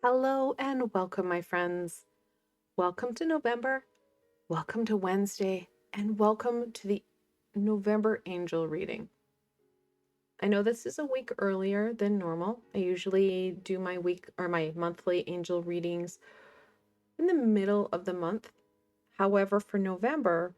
Hello and welcome, my friends. Welcome to November, welcome to Wednesday, and welcome to the November angel reading. I know this is a week earlier than normal. I usually do my week or my monthly angel readings in the middle of the month. However, for November,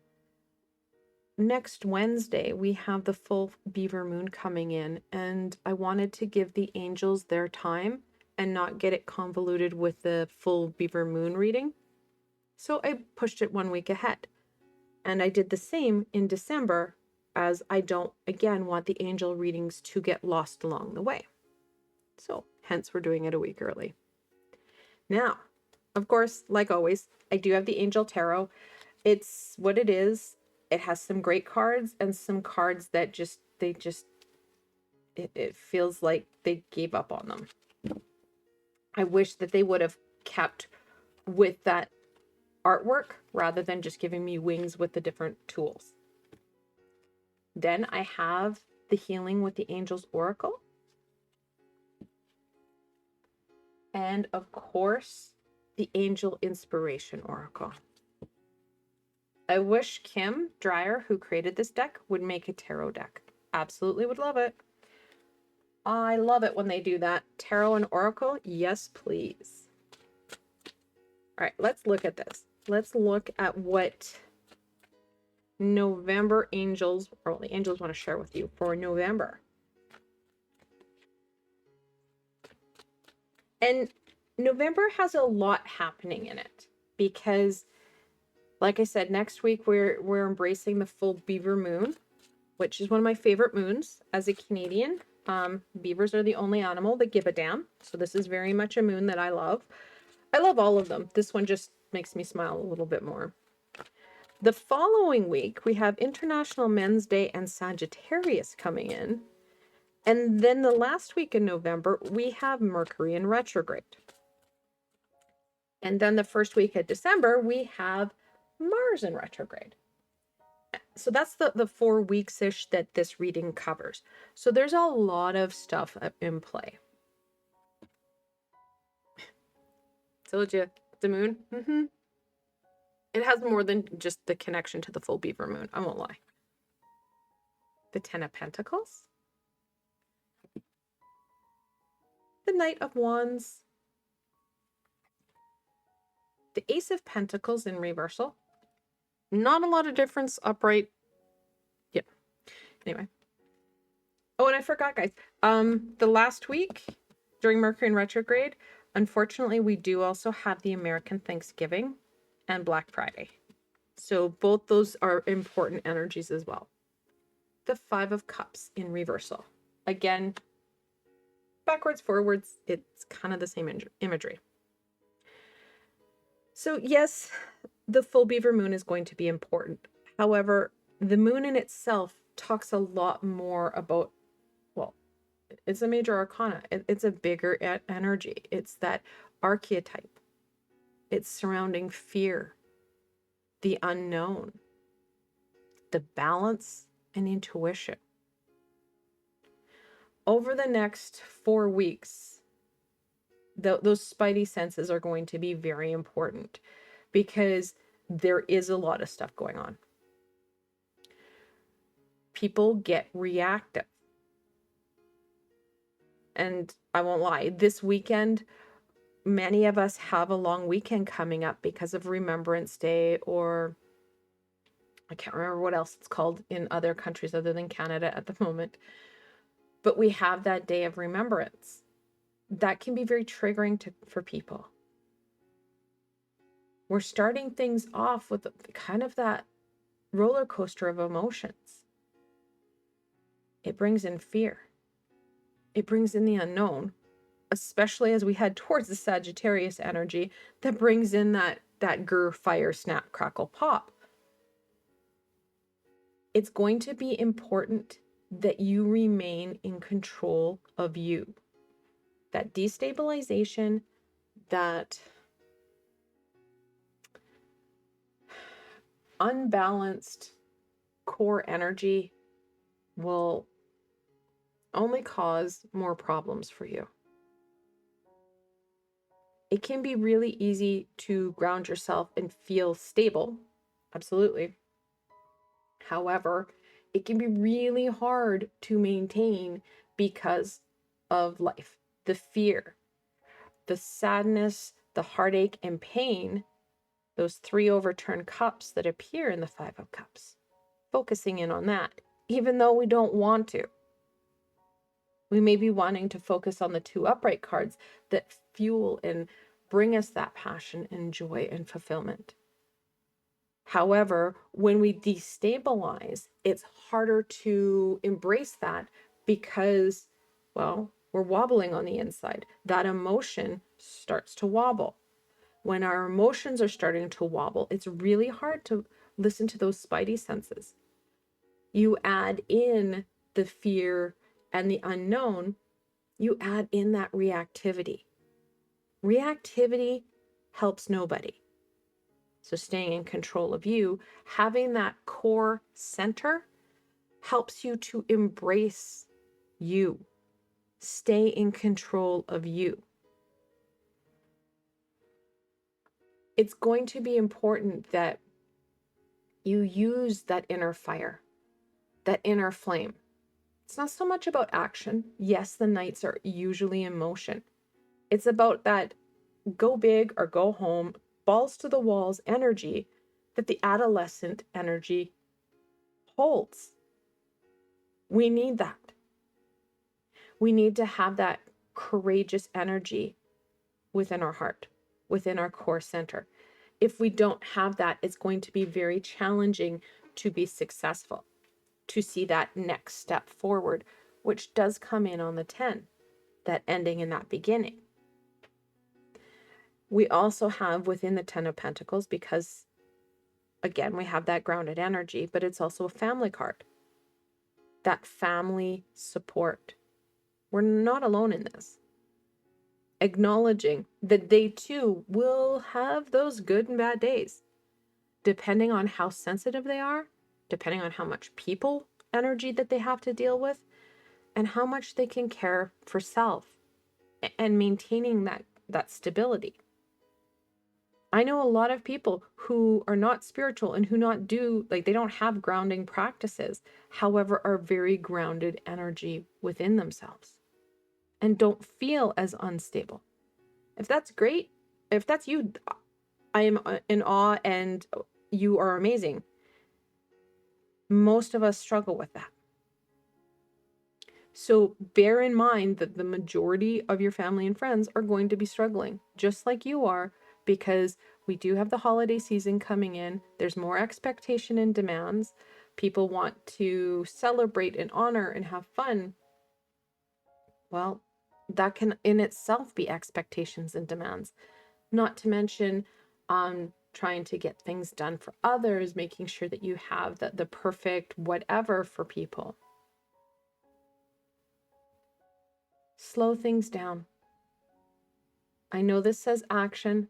next Wednesday, we have the full beaver moon coming in, and I wanted to give the angels their time and not get it convoluted with the full beaver moon reading. So I pushed it 1 week ahead. And I did the same in December, as I don't, again, want the angel readings to get lost along the way. So hence we're doing it a week early. Now, of course, like always, I do have the Angel Tarot. It's what it is. It has some great cards and some cards that it feels like they gave up on them. I wish that they would have kept with that artwork rather than just giving me wings with the different tools. Then I have the Healing with the Angels Oracle. And of course, the Angel Inspiration Oracle. I wish Kim Dreyer, who created this deck, would make a tarot deck. Absolutely would love it. I love it when they do that. Tarot and Oracle, yes, please. All right, let's look at this. Let's look at what November angels, or the angels want to share with you for November. And November has a lot happening in it because, like I said, next week we're embracing the full beaver moon, which is one of my favorite moons as a Canadian. Beavers are the only animal that give a damn. So this is very much a moon that I love. I love all of them. This one just makes me smile a little bit more. The following week, we have International Men's Day and Sagittarius coming in. And then the last week in November, we have Mercury in retrograde. And then the first week of December, we have Mars in retrograde. So that's the 4 weeks-ish that this reading covers. So there's a lot of stuff in play. Told you, the moon. It has more than just the connection to the full beaver moon. I won't lie. The 10 of Pentacles. The Knight of Wands. The Ace of Pentacles in reversal. Not a lot of difference upright. Yeah. Anyway. Oh, and I forgot, guys. The last week during Mercury in retrograde, unfortunately, we do also have the American Thanksgiving and Black Friday. So both those are important energies as well. The Five of Cups in reversal. Again, backwards, forwards, it's kind of the same imagery. So yes, the full beaver moon is going to be important. However, the moon in itself talks a lot more about, well, it's a major arcana. It's a bigger energy. It's that archetype. It's surrounding fear, the unknown, the balance, and intuition. Over the next 4 weeks, those spidey senses are going to be very important because there is a lot of stuff going on. People get reactive. And I won't lie, this weekend, many of us have a long weekend coming up because of Remembrance Day, or I can't remember what else it's called in other countries other than Canada at the moment. But we have that day of remembrance. That can be very triggering for people. We're starting things off with kind of that roller coaster of emotions. It brings in fear. It brings in the unknown, especially as we head towards the Sagittarius energy that brings in that grr, fire, snap, crackle, pop. It's going to be important that you remain in control of you. That destabilization, that unbalanced core energy will only cause more problems for you. It can be really easy to ground yourself and feel stable. Absolutely. However, it can be really hard to maintain because of life, the fear, the sadness, the heartache, and pain, those 3 overturned cups that appear in the 5 of Cups, focusing in on that, even though we don't want to. We may be wanting to focus on the 2 upright cards that fuel and bring us that passion and joy and fulfillment. However, when we destabilize, it's harder to embrace that because, well, we're wobbling on the inside. That emotion starts to wobble. When our emotions are starting to wobble, it's really hard to listen to those spidey senses. You add in the fear and the unknown, you add in that reactivity. Reactivity helps nobody. So staying in control of you, having that core center helps you to embrace you. Stay in control of you. It's going to be important that you use that inner fire, that inner flame. It's not so much about action. Yes, the nights are usually in motion. It's about that go big or go home, balls to the walls energy that the adolescent energy holds. We need that. We need to have that courageous energy within our heart, within our core center. If we don't have that, it's going to be very challenging to be successful, to see that next step forward, which does come in on the 10, that ending and that beginning. We also have within the 10 of Pentacles, because again, we have that grounded energy, but it's also a family card. That family support. We're not alone in this. Acknowledging that they too will have those good and bad days, depending on how sensitive they are, depending on how much people energy that they have to deal with, and how much they can care for self and maintaining that stability. I know a lot of people who are not spiritual and who not do, like, they don't have grounding practices, however, are very grounded energy within themselves and don't feel as unstable. If that's great, if that's you, I am in awe and you are amazing. Most of us struggle with that. So bear in mind that the majority of your family and friends are going to be struggling, just like you are, because we do have the holiday season coming in. There's more expectation and demands. People want to celebrate and honor and have fun. Well, that can in itself be expectations and demands, not to mention trying to get things done for others, making sure that you have the perfect whatever for people. Slow things down. I know this says action.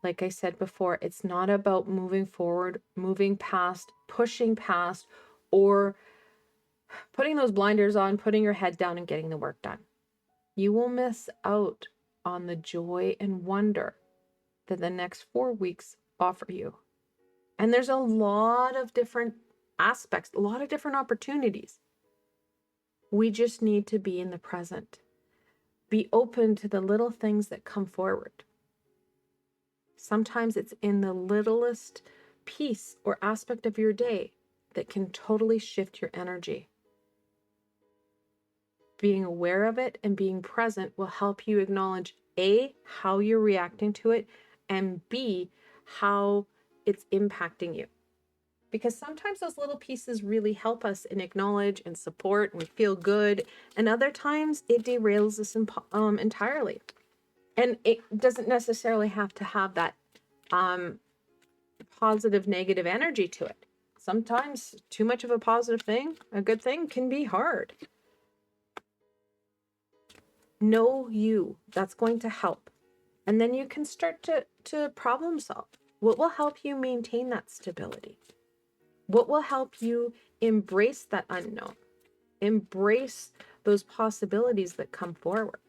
Like I said before, it's not about moving forward, moving past, pushing past, or putting those blinders on, putting your head down and getting the work done. You will miss out on the joy and wonder that the next 4 weeks offer you. And there's a lot of different aspects, a lot of different opportunities. We just need to be in the present. Be open to the little things that come forward. Sometimes it's in the littlest piece or aspect of your day that can totally shift your energy. Being aware of it and being present will help you acknowledge A, how you're reacting to it, and B, how it's impacting you. Because sometimes those little pieces really help us and acknowledge and support and we feel good. And other times it derails us entirely. And it doesn't necessarily have to have that positive, negative energy to it. Sometimes too much of a positive thing, a good thing, can be hard. Know you. That's going to help. And then you can start to problem solve. What will help you maintain that stability? What will help you embrace that unknown? Embrace those possibilities that come forward.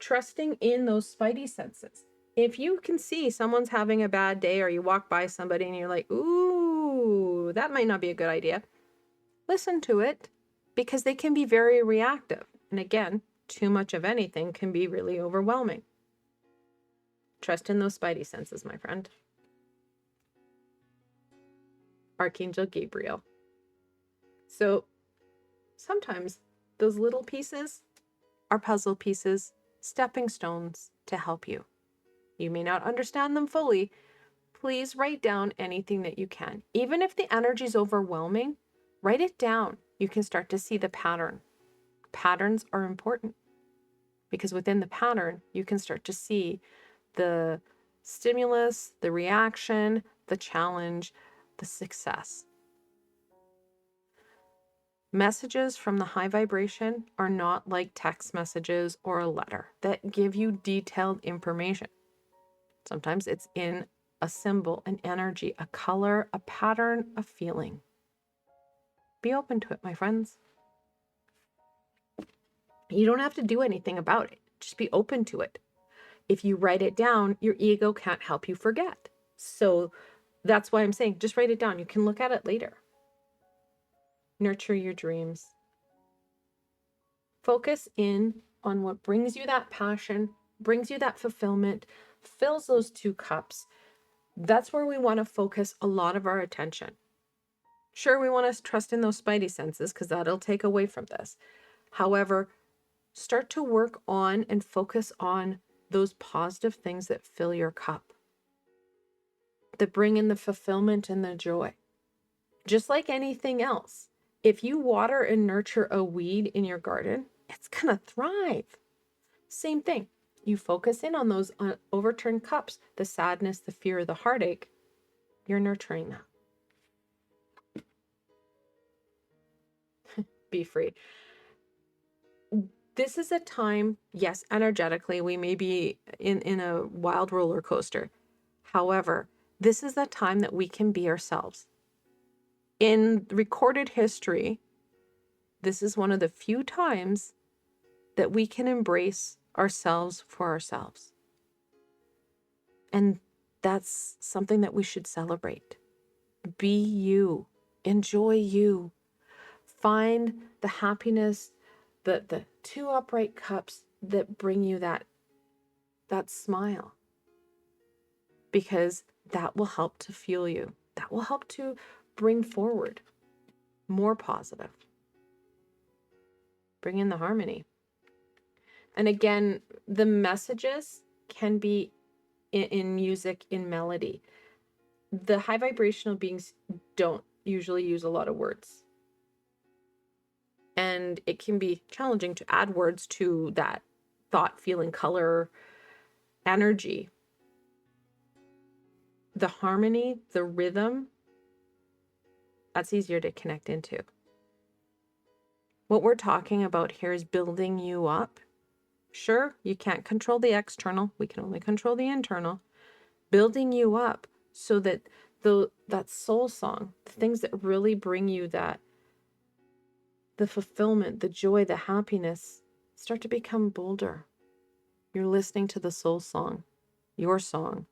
trusting in those spidey senses. If you can see someone's having a bad day, or you walk by somebody and you're like, ooh, that might not be a good idea, listen to it, because they can be very reactive. And again, too much of anything can be really overwhelming. Trust in those spidey senses, my friend. Archangel Gabriel. So sometimes those little pieces are puzzle pieces, stepping stones to help you. You may not understand them fully. Please write down anything that you can. Even if the energy is overwhelming, write it down. You can start to see the pattern. Patterns are important because within the pattern, you can start to see the stimulus, the reaction, the challenge, the success. Messages from the high vibration are not like text messages or a letter that give you detailed information. Sometimes it's in a symbol, an energy, a color, a pattern, a feeling. Be open to it, my friends. You don't have to do anything about it. Just be open to it. If you write it down, your ego can't help you forget. So that's why I'm saying just write it down. You can look at it later. Nurture your dreams. Focus in on what brings you that passion, brings you that fulfillment, fills those 2 cups. That's where we want to focus a lot of our attention. Sure, we want to trust in those spidey senses because that'll take away from this. However, start to work on and focus on those positive things that fill your cup, that bring in the fulfillment and the joy. Just like anything else, if you water and nurture a weed in your garden, it's going to thrive. Same thing. You focus in on those overturned cups, the sadness, the fear, the heartache, you're nurturing that. Be free. This is a time, yes, energetically, we may be in a wild roller coaster. However, this is a time that we can be ourselves. In recorded history, this is one of the few times that we can embrace ourselves for ourselves. And that's something that we should celebrate. Be you. Enjoy you. Find the happiness, the 2 upright cups that bring you that smile. Because that will help to fuel you. That will help to bring forward more positive. Bring in the harmony. And again, the messages can be in music, in melody. The high vibrational beings don't usually use a lot of words. And it can be challenging to add words to that thought, feeling, color, energy. The harmony, the rhythm, that's easier to connect into. What we're talking about here is building you up. Sure, you can't control the external. We can only control the internal. Building you up so that that soul song, the things that really bring you the fulfillment, the joy, the happiness, start to become bolder. You're listening to the soul song, your song,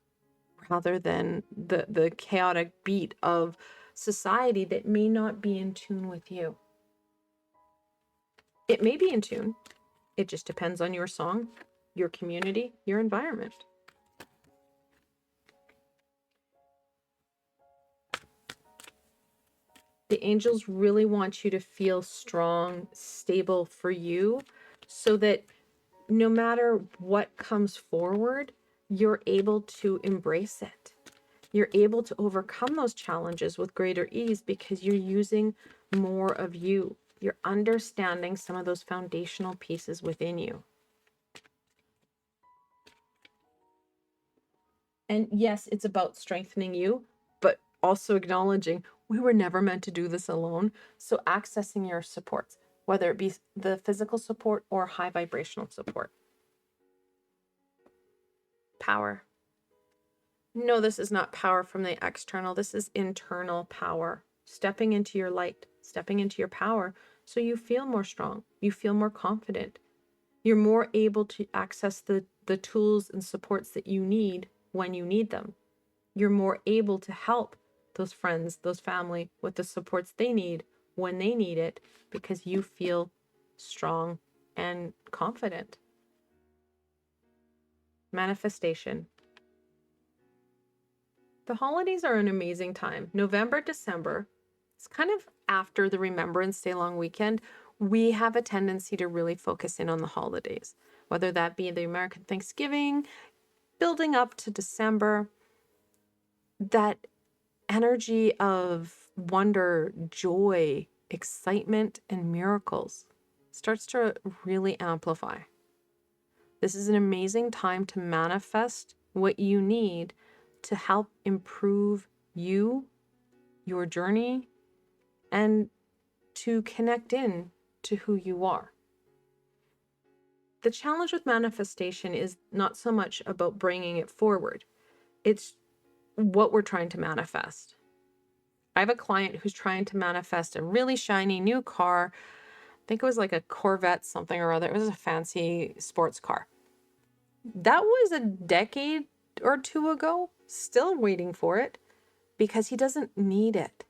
rather than the chaotic beat of society that may not be in tune with you. It may be in tune. It just depends on your song, your community, your environment. The angels really want you to feel strong, stable for you, so that no matter what comes forward, you're able to embrace it. You're able to overcome those challenges with greater ease because you're using more of you. You're understanding some of those foundational pieces within you. And yes, it's about strengthening you, but also acknowledging we were never meant to do this alone. So accessing your supports, whether it be the physical support or high vibrational support. Power. No, this is not power from the external. This is internal power. Stepping into your light, stepping into your power so you feel more strong. You feel more confident. You're more able to access the tools and supports that you need when you need them. You're more able to help those friends, those family with the supports they need when they need it because you feel strong and confident. Manifestation. The holidays are an amazing time. November, December, it's kind of after the Remembrance Day long weekend. We have a tendency to really focus in on the holidays, whether that be the American Thanksgiving, building up to December. That energy of wonder, joy, excitement, and miracles starts to really amplify. This is an amazing time to manifest what you need to help improve you, your journey, and to connect in to who you are. The challenge with manifestation is not so much about bringing it forward. It's what we're trying to manifest. I have a client who's trying to manifest a really shiny new car. I think it was like a Corvette something or other. It was a fancy sports car. That was a decade or two ago, still waiting for it because he doesn't need it.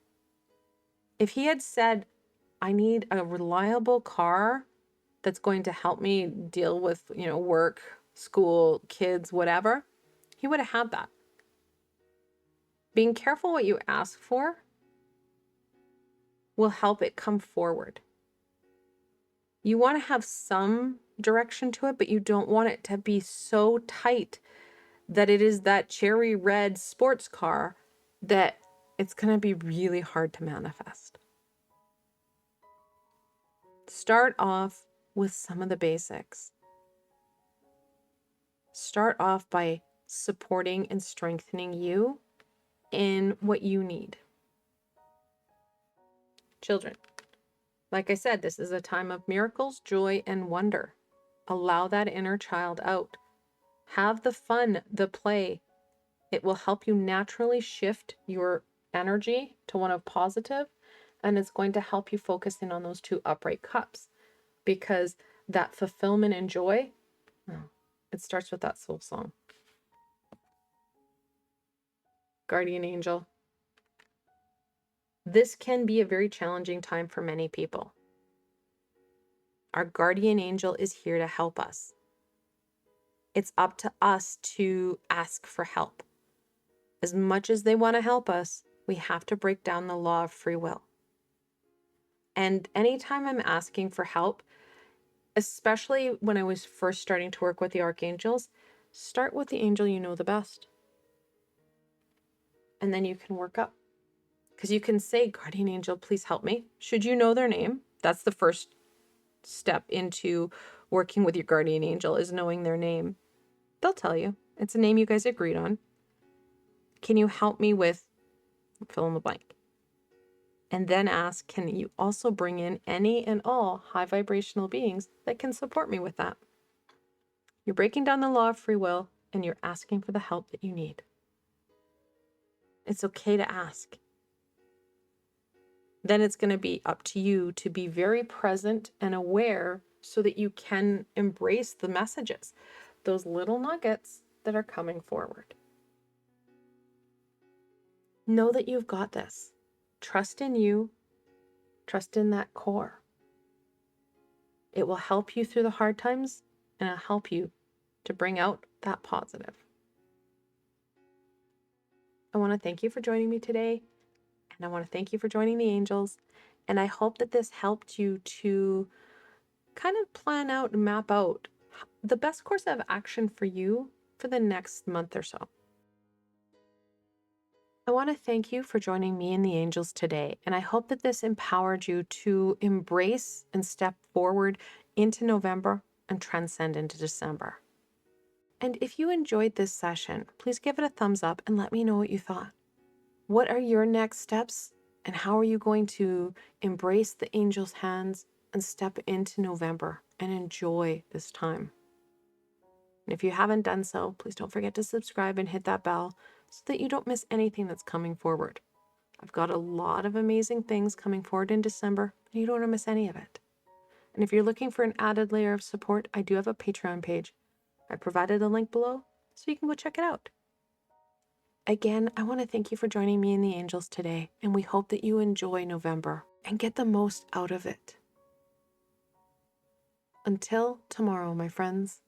If he had said, I need a reliable car that's going to help me deal with, work, school, kids, whatever, he would have had that. Being careful what you ask for will help it come forward. You want to have some direction to it, but you don't want it to be so tight that it is that cherry red sports car that it's going to be really hard to manifest. Start off with some of the basics. Start off by supporting and strengthening you in what you need. Children, like I said, this is a time of miracles, joy, and wonder. Allow that inner child out. Have the fun, the play. It will help you naturally shift your energy to one of positive, and it's going to help you focus in on those two upright cups because that fulfillment and joy, it starts with that soul song. Guardian angel. This can be a very challenging time for many people. Our guardian angel is here to help us. It's up to us to ask for help. As much as they want to help us, we have to break down the law of free will. And anytime I'm asking for help, especially when I was first starting to work with the archangels, start with the angel you know the best. And then you can work up. Because you can say, guardian angel, please help me. Should you know their name? That's the first step into working with your guardian angel, is knowing their name. They'll tell you. It's a name you guys agreed on. Can you help me with fill in the blank? And then ask, can you also bring in any and all high vibrational beings that can support me with that? You're breaking down the law of free will and you're asking for the help that you need. It's okay to ask. Then it's going to be up to you to be very present and aware so that you can embrace the messages, those little nuggets that are coming forward. Know that you've got this. Trust in you. Trust in that core. It will help you through the hard times and it'll help you to bring out that positive. I want to thank you for joining me today. And I want to thank you for joining the angels. And I hope that this helped you to kind of plan out and map out the best course of action for you for the next month or so. I want to thank you for joining me and the angels today. And I hope that this empowered you to embrace and step forward into November and transcend into December. And if you enjoyed this session, please give it a thumbs up and let me know what you thought. What are your next steps and how are you going to embrace the angels' hands and step into November and enjoy this time? And if you haven't done so, please don't forget to subscribe and hit that bell so that you don't miss anything that's coming forward. I've got a lot of amazing things coming forward in December and you don't want to miss any of it. And if you're looking for an added layer of support, I do have a Patreon page. I provided a link below so you can go check it out. Again, I want to thank you for joining me and the angels today, and we hope that you enjoy November and get the most out of it. Until tomorrow, my friends.